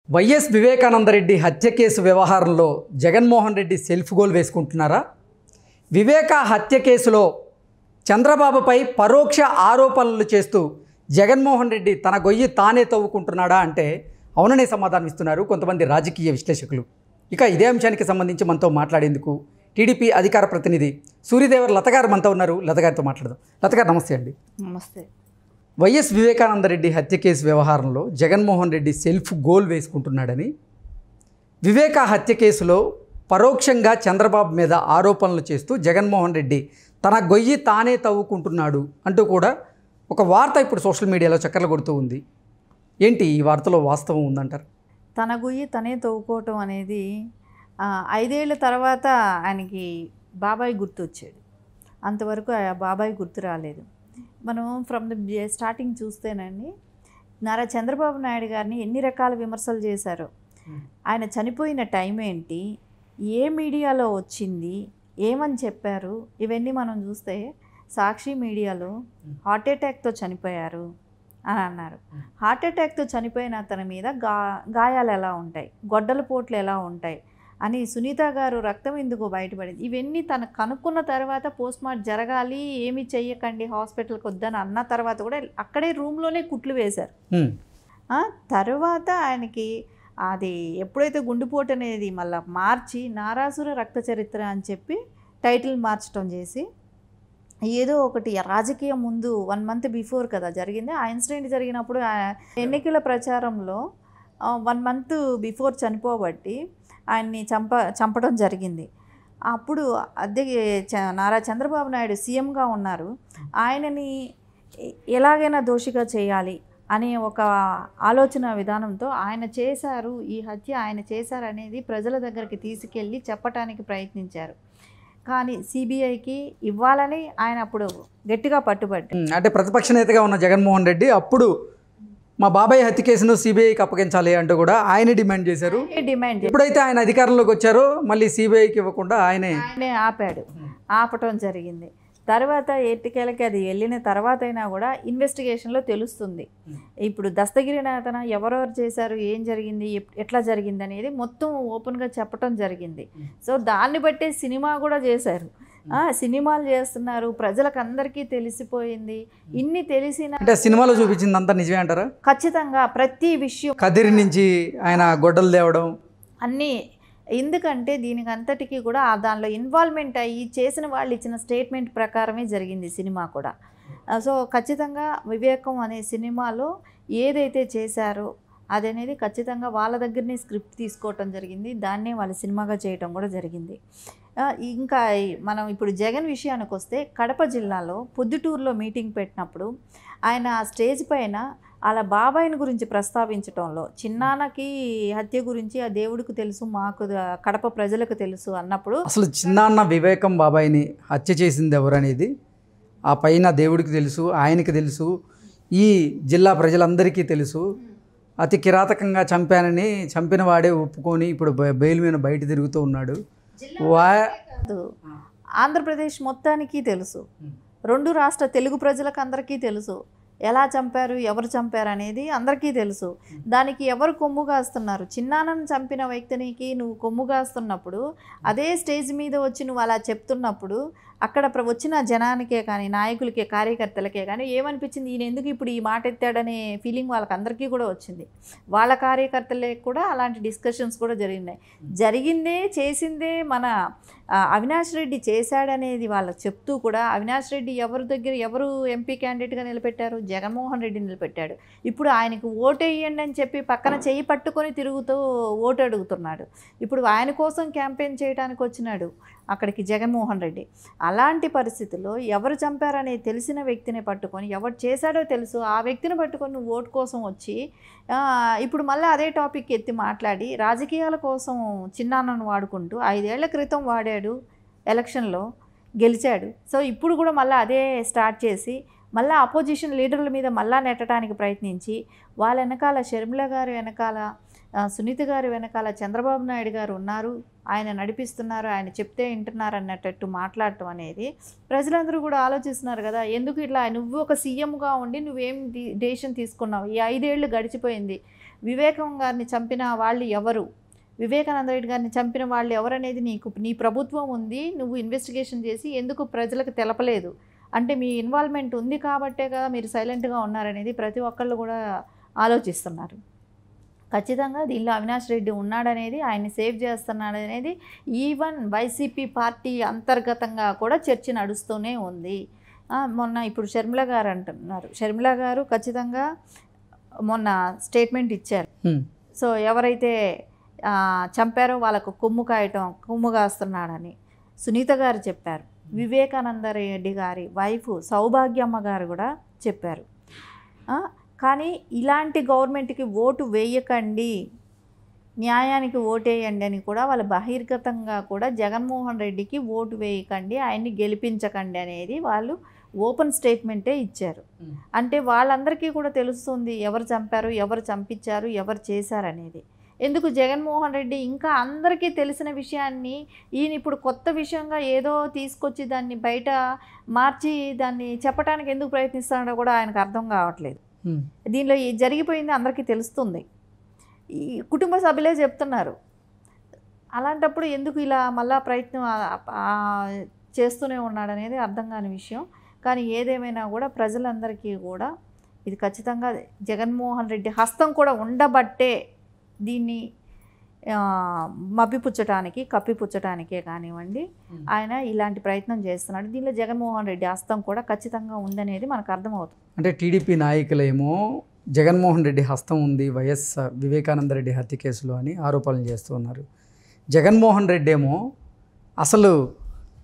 YS Vivekananda Reddy హత్య case వ్యవహారంలో Jaganmohan Reddy self goal వేసుకుంటున్నారా? వివేక హత్య కేసులో చంద్రబాబుపై పరోక్ష ఆరోపణలు చేస్తూ జగన్మోహన్ రెడ్డి తన గొయ్యి తానే తవ్వుకుంటున్నాడా అంటే అవుననే సమాధానం ఇస్తున్నారు కొంతమంది రాజకీయ విశ్లేషకులు. ఇక ఇదే అంశానికి సంబంధించి మనతో మాట్లాడేందుకు టీడీపీ అధికార ప్రతినిధి సూర్యదేవర్ లత గారు మనతో ఉన్నారు. లత గారితో మాట్లాడదాం. లత గారు నమస్తే అండి. నమస్తే. వైఎస్ వివేకానందరెడ్డి హత్య కేసు వ్యవహారంలో జగన్మోహన్ రెడ్డి సెల్ఫ్ గోల్ వేసుకుంటున్నాడని, వివేక హత్య కేసులో పరోక్షంగా చంద్రబాబు మీద ఆరోపణలు చేస్తూ జగన్మోహన్ రెడ్డి తన గొయ్యి తానే తవ్వుకుంటున్నాడు అంటూ కూడా ఒక వార్త ఇప్పుడు సోషల్ మీడియాలో చక్కర్లు కొడుతూ ఉంది. ఏంటి ఈ వార్తలో వాస్తవం ఉందంటారు? తన గొయ్యి తనే తవ్వుకోవటం అనేది 5 ఏళ్ల తర్వాత ఆయనకి బాబాయ్ గుర్తు వచ్చాడు. అంతవరకు ఆ బాబాయ్ గుర్తు రాలేదు. మనం ఫ్రమ్ ద స్టార్టింగ్ చూస్తేనండి, నారా చంద్రబాబు నాయుడు గారిని ఎన్ని రకాల విమర్శలు చేశారో, ఆయన చనిపోయిన టైం ఏంటి, ఏ మీడియాలో వచ్చింది, ఏమని చెప్పారు, ఇవన్నీ మనం చూస్తే సాక్షి మీడియాలో హార్ట్ అటాక్తో చనిపోయారు అని అన్నారు. హార్ట్ అటాక్తో చనిపోయిన అతని మీద గాయాలు ఎలా ఉంటాయి, గొడ్డల పోట్లు ఎలా ఉంటాయి అని సునీత గారు రక్తం ఎందుకు బయటపడింది, ఇవన్నీ తను కనుక్కున్న తర్వాత పోస్ట్మార్టం జరగాలి, ఏమీ చెయ్యకండి హాస్పిటల్కి వద్దని అన్న తర్వాత కూడా అక్కడే రూమ్లోనే కుట్లు వేశారు. తర్వాత ఆయనకి అది ఎప్పుడైతే గుండెపోటు అనేది మళ్ళీ మార్చి నారాసుర రక్త చరిత్ర అని చెప్పి టైటిల్ మార్చడం చేసి, ఏదో ఒకటి రాజకీయం ముందు 1 month బిఫోర్ కదా జరిగింది ఆ ఇన్సిడెంట్ జరిగినప్పుడు, ఎన్నికల ప్రచారంలో 1 month బిఫోర్ చనిపోబట్టి ఆయన్ని చంపడం జరిగింది. అప్పుడు నారా చంద్రబాబు నాయుడు సీఎంగా ఉన్నారు. ఆయనని ఎలాగైనా దోషిగా చేయాలి అనే ఒక ఆలోచన విధానంతో ఆయన చేశారు, ఈ హత్య ఆయన చేశారు అనేది ప్రజల దగ్గరికి తీసుకెళ్ళి చెప్పటానికి ప్రయత్నించారు. కానీ సిబిఐకి ఇవ్వాలని ఆయన అప్పుడు గట్టిగా పట్టుబట్టి, అంటే ప్రతిపక్ష నేతగా ఉన్న జగన్మోహన్ రెడ్డి అప్పుడు మా బాబాయ్ హత్య కేసును సిబిఐకి అప్పగించాలి అంటూ కూడా ఆయన డిమాండ్ చేశారు. ఎప్పుడైతే ఆయన అధికారంలోకి వచ్చారో మళ్ళీ సిబిఐకి ఇవ్వకుండా ఆయనే ఆపటం జరిగింది. తర్వాత ఎట్టికేలకి అది వెళ్ళిన తర్వాత అయినా కూడా ఇన్వెస్టిగేషన్లో తెలుస్తుంది. ఇప్పుడు దస్తగిరి నేతన ఎవరెవరు చేశారు, ఏం జరిగింది, ఎట్లా జరిగింది అనేది మొత్తం ఓపెన్గా చెప్పటం జరిగింది. సో దాన్ని బట్టే సినిమా కూడా చేశారు. సినిమాలు చేస్తున్నారు, ప్రజలకు అందరికీ తెలిసిపోయింది. ఇన్ని తెలిసిన అంటే సినిమాలో చూపించింది అంతా నిజమే అంటారా? ఖచ్చితంగా ప్రతి విషయం, కదిరి నుంచి ఆయన గొడ్డలు తేవడం అన్నీ. ఎందుకంటే దీనికి అంతటికీ కూడా దానిలో ఇన్వాల్వ్మెంట్ అయ్యి చేసిన వాళ్ళు ఇచ్చిన స్టేట్మెంట్ ప్రకారమే జరిగింది సినిమా కూడా. సో ఖచ్చితంగా వివేకం అనే సినిమాలో ఏదైతే చేశారో అదనేది ఖచ్చితంగా వాళ్ళ దగ్గరనే స్క్రిప్ట్ తీసుకోవటం జరిగింది, దాన్నే వాళ్ళ సినిమాగా చేయటం కూడా జరిగింది. ఇంకా మనం ఇప్పుడు జగన్ విషయానికి వస్తే, కడప జిల్లాలో పొద్దుటూరులో మీటింగ్ పెట్టినప్పుడు ఆయన ఆ స్టేజ్ పైన అలా బాబాయిని గురించి ప్రస్తావించడంలో, చిన్నాన్నకి హత్య గురించి ఆ దేవుడికి తెలుసు, మాకు కడప ప్రజలకు తెలుసు అన్నప్పుడు, అసలు చిన్నాన్న వివేకం బాబాయిని హత్య చేసింది ఎవరనేది ఆ పైన దేవుడికి తెలుసు, ఆయనకి తెలుసు, ఈ జిల్లా ప్రజలందరికీ తెలుసు. అతి కిరాతకంగా చంపానని చంపిన వాడే ఒప్పుకొని ఇప్పుడు బెయిల్ మీద బయట తిరుగుతూ ఉన్నాడు. ఆంధ్రప్రదేశ్ మొత్తానికి తెలుసు, 2 రాష్ట్ర తెలుగు ప్రజలకు అందరికీ తెలుసు ఎలా చంపారు, ఎవరు చంపారు అనేది అందరికీ తెలుసు. దానికి ఎవరు కొమ్ము కాస్తున్నారు? చిన్నాన్నను చంపిన వ్యక్తినికి నువ్వు కొమ్ము కాస్తున్నప్పుడు, అదే స్టేజ్ మీద వచ్చి నువ్వు అలా చెప్తున్నప్పుడు అక్కడ వచ్చిన జనానికే కానీ, నాయకులకే, కార్యకర్తలకే కానీ ఏమనిపించింది, ఈయన ఎందుకు ఇప్పుడు ఈ మాట ఎత్తాడనే ఫీలింగ్ వాళ్ళకి అందరికీ కూడా వచ్చింది. వాళ్ళ కార్యకర్తలే కూడా అలాంటి డిస్కషన్స్ కూడా జరిగినాయి. జరిగిందే చేసిందే మన అవినాష్ రెడ్డి చేశాడనేది వాళ్ళకి చెప్తూ కూడా, అవినాష్ రెడ్డి ఎవరు ఎంపీ క్యాండిడేట్గా నిలబెట్టారు? జగన్మోహన్ రెడ్డి నిలబెట్టాడు. ఇప్పుడు ఆయనకు ఓటు వేయండి అని చెప్పి పక్కన చెయ్యి పట్టుకొని తిరుగుతూ ఓటు అడుగుతున్నాడు. ఇప్పుడు ఆయన కోసం క్యాంపెయిన్ చేయడానికి వచ్చినాడు అక్కడికి జగన్మోహన్ రెడ్డి. అలాంటి పరిస్థితుల్లో ఎవరు చంపారనే తెలిసిన వ్యక్తిని పట్టుకొని, ఎవరు చేశాడో తెలుసు ఆ వ్యక్తిని పట్టుకొని నువ్వు ఓటు కోసం వచ్చి ఇప్పుడు మళ్ళీ అదే టాపిక్ ఎత్తి మాట్లాడి రాజకీయాల కోసం చిన్నాన్నను వాడుకుంటూ 5 ఏళ్ల క్రితం వాడాడు, ఎలక్షన్లో గెలిచాడు. సో ఇప్పుడు కూడా మళ్ళీ అదే స్టార్ట్ చేసి మళ్ళీ అపోజిషన్ లీడర్ల మీద మళ్ళా నెట్టడానికి ప్రయత్నించి, వాళ్ళ వెనకాల షర్మిల గారు వెనకాల, సునీత గారు వెనకాల చంద్రబాబు నాయుడు గారు ఉన్నారు, ఆయన నడిపిస్తున్నారు, ఆయన చెప్తే వింటున్నారు అన్నట్టు మాట్లాడటం అనేది ప్రజలందరూ కూడా ఆలోచిస్తున్నారు కదా. ఎందుకు ఇట్లా నువ్వు ఒక సీఎంగా ఉండి నువ్వేం డెసిషన్ తీసుకున్నావు? ఈ 5 ఏళ్ళు గడిచిపోయింది, వివేకం గారిని చంపిన వాళ్ళు ఎవరు, వివేకానంద రెడ్డి గారిని చంపిన వాళ్ళు ఎవరనేది నీ ప్రభుత్వం ఉంది, నువ్వు ఇన్వెస్టిగేషన్ చేసి ఎందుకు ప్రజలకు తెలపలేదు అంటే మీ ఇన్వాల్వ్మెంట్ ఉంది కాబట్టే కదా మీరు సైలెంట్గా ఉన్నారనేది ప్రతి ఒక్కళ్ళు కూడా ఆలోచిస్తున్నారు. ఖచ్చితంగా దీనిలో అవినాష్ రెడ్డి ఉన్నాడనేది, ఆయన్ని సేవ్ చేస్తున్నాడనేది ఈవెన్ వైసీపీ పార్టీ అంతర్గతంగా కూడా చర్చ నడుస్తూనే ఉంది. మొన్న ఇప్పుడు షర్మిల గారు అంటున్నారు, షర్మిల గారు ఖచ్చితంగా మొన్న స్టేట్మెంట్ ఇచ్చారు. సో ఎవరైతే చంపారో వాళ్ళకు కొమ్ము కాస్తున్నాడని సునీత గారు చెప్పారు. వివేకానంద రెడ్డి గారి వైఫ్ సౌభాగ్యమ్మ గారు కూడా చెప్పారు. కానీ ఇలాంటి గవర్నమెంట్కి ఓటు వేయకండి, న్యాయానికి ఓటేయండి అని కూడా వాళ్ళు బహిర్గతంగా కూడా జగన్మోహన్ రెడ్డికి ఓటు వేయకండి, ఆయన్ని గెలిపించకండి అనేది వాళ్ళు ఓపెన్ స్టేట్మెంటే ఇచ్చారు. అంటే వాళ్ళందరికీ కూడా తెలుస్తుంది ఎవరు చంపారు, ఎవరు చంపించారు, ఎవరు చేశారనేది. ఎందుకు జగన్మోహన్ రెడ్డి ఇంకా అందరికీ తెలిసిన విషయాన్ని ఈయన ఇప్పుడు కొత్త విషయంగా ఏదో తీసుకొచ్చి దాన్ని బయట మార్చి దాన్ని చెప్పడానికి ఎందుకు ప్రయత్నిస్తున్నాడో కూడా ఆయనకు అర్థం కావట్లేదు. దీనిలో జరిగిపోయింది అందరికీ తెలుస్తుంది, ఈ కుటుంబ సభ్యులే చెప్తున్నారు. అలాంటప్పుడు ఎందుకు ఇలా మళ్ళా ప్రయత్నం చేస్తూనే ఉన్నాడనేది అర్థం కాని విషయం. కానీ ఏదేమైనా కూడా ప్రజలందరికీ కూడా ఇది ఖచ్చితంగా జగన్మోహన్ రెడ్డి హస్తం కూడా ఉండబట్టే దీన్ని మప్పిపుచ్చటానికి కప్పిపుచ్చటానికే కానివ్వండి ఆయన ఇలాంటి ప్రయత్నం చేస్తున్నాడు. దీనిలో జగన్మోహన్ రెడ్డి హస్తం కూడా ఖచ్చితంగా ఉందనేది మనకు అర్థమవుతుంది. అంటే టీడీపీ నాయకులేమో జగన్మోహన్ రెడ్డి హస్తం ఉంది వైఎస్ వివేకానంద రెడ్డి హత్య కేసులో అని ఆరోపణలు చేస్తూ ఉన్నారు. జగన్మోహన్ రెడ్డి ఏమో అసలు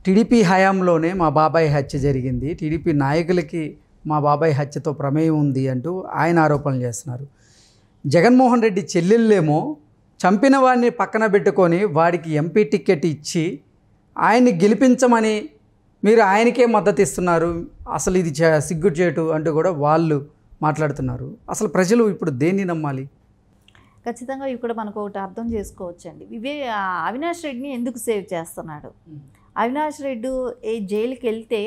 టీడీపీ హయాంలోనే మా బాబాయ్ హత్య జరిగింది, టీడీపీ నాయకులకి మా బాబాయ్ హత్యతో ప్రమేయం ఉంది అంటూ ఆయన ఆరోపణలు చేస్తున్నారు. జగన్మోహన్ రెడ్డి చెల్లెళ్ళేమో చంపిన వాడిని పక్కన పెట్టుకొని వాడికి ఎంపీ టికెట్ ఇచ్చి ఆయన్ని గెలిపించమని మీరు ఆయనకే మద్దతు ఇస్తున్నారు, అసలు ఇది సిగ్గుచేటు అంటూ కూడా వాళ్ళు మాట్లాడుతున్నారు. అసలు ప్రజలు ఇప్పుడు దేన్ని నమ్మాలి? ఖచ్చితంగా ఇక్కడ మనకు ఒకటి అర్థం చేసుకోవచ్చండి. అవినాష్ రెడ్డిని ఎందుకు సేవ్ చేస్తున్నాడు? అవినాష్ రెడ్డి జైలుకి వెళ్తే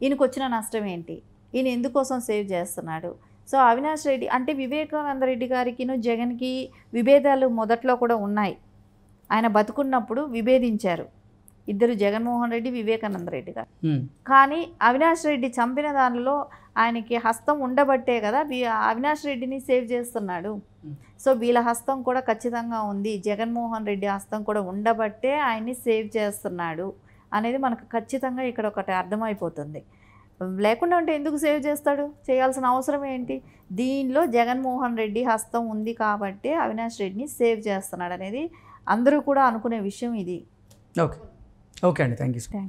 ఈయనకు వచ్చిన నష్టం ఏంటి, ఈయన ఎందుకోసం సేవ్ చేస్తున్నాడు? సో అవినాష్ రెడ్డి అంటే వివేకానంద రెడ్డి గారికిను జగన్కి విభేదాలు మొదట్లో కూడా ఉన్నాయి. ఆయన బతుకున్నప్పుడు విభేదించారు ఇద్దరు, జగన్మోహన్ రెడ్డి వివేకానంద రెడ్డి గారు. కానీ అవినాష్ రెడ్డి చంపిన దానిలో ఆయనకి హస్తం ఉండబట్టే కదా అవినాష్ రెడ్డిని సేవ్ చేస్తున్నాడు. సో వీళ్ళ హస్తం కూడా ఖచ్చితంగా ఉంది, జగన్మోహన్ రెడ్డి హస్తం కూడా ఉండబట్టే ఆయన్ని సేవ్ చేస్తున్నాడు అనేది మనకు ఖచ్చితంగా ఇక్కడ ఒకటి అర్థమైపోతుంది. లేకుండా ఉంటే ఎందుకు సేవ్ చేస్తాడు? చేయాల్సిన అవసరం ఏంటి? దీనిలో జగన్మోహన్ రెడ్డి హస్తం ఉంది కాబట్టి అవినాష్ రెడ్డిని సేవ్ చేస్తున్నాడు అనేది అందరూ కూడా అనుకునే విషయం ఇది. ఓకే అండి, థ్యాంక్ యూ.